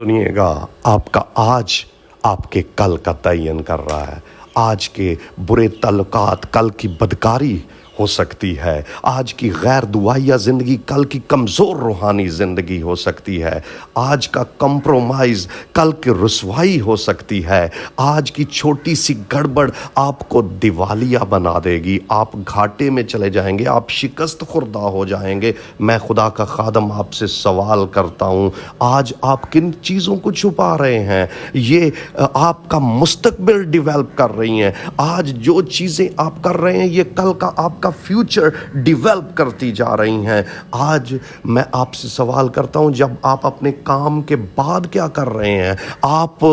सुनिए गा, आपका आज आपके कल का तयन कर रहा है। आज के बुरे तल्लुकात कल की बदकारी हो सकती है। आज की गैर दुआया ज़िंदगी कल की कमज़ोर रूहानी ज़िंदगी हो सकती है। आज का कंप्रोमाइज़ कल की रुसवाई हो सकती है। आज की छोटी सी गड़बड़ आपको दिवालिया बना देगी। आप घाटे में चले जाएंगे, आप शिकस्त खुर्दा हो जाएंगे। मैं खुदा का खादम आपसे सवाल करता हूँ, आज आप किन चीज़ों को छुपा रहे हैं? ये आपका मुस्तकबिल डिवेल्प कर रही हैं। आज जो चीज़ें आप कर रहे हैं ये कल का आपका फ्यूचर डिवेल्प करती जा रही हैं। आज मैं आपसे सवाल करता हूं, जब आप अपने काम के बाद क्या कर रहे हैं? आप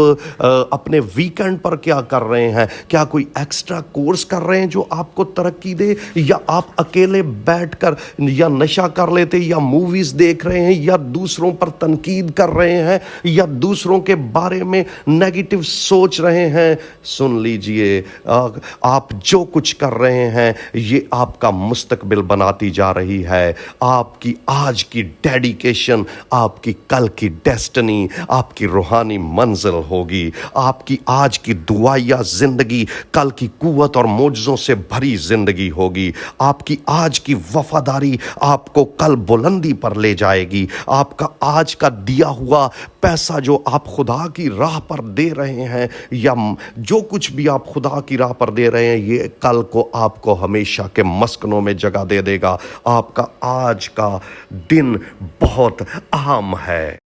अपने वीकेंड पर क्या कर रहे हैं? क्या कोई एक्स्ट्रा कोर्स कर रहे हैं जो आपको तरक्की दे, या आप अकेले बैठकर या नशा कर लेते, या मूवीज देख रहे हैं, या दूसरों पर तनकीद कर रहे हैं, या दूसरों के बारे में नेगेटिव सोच रहे हैं? सुन लीजिए, आप जो कुछ कर रहे हैं ये आपका मुस्तकबिल बनाती जा रही है। आपकी आज की डेडिकेशन आपकी कल की डेस्टिनी, आपकी रूहानी मंजिल होगी। आपकी आज की दुआया जिंदगी कल की कुव्वत और मोजज़ों से भरी जिंदगी होगी। आपकी आज की वफादारी आपको कल बुलंदी पर ले जाएगी। आपका आज का दिया हुआ पैसा जो आप खुदा की राह पर दे रहे हैं, या जो कुछ भी आप खुदा की राह पर दे रहे हैं, ये कल को आपको हमेशा के मस्कनों में जगह दे देगा। आपका आज का दिन बहुत अहम है।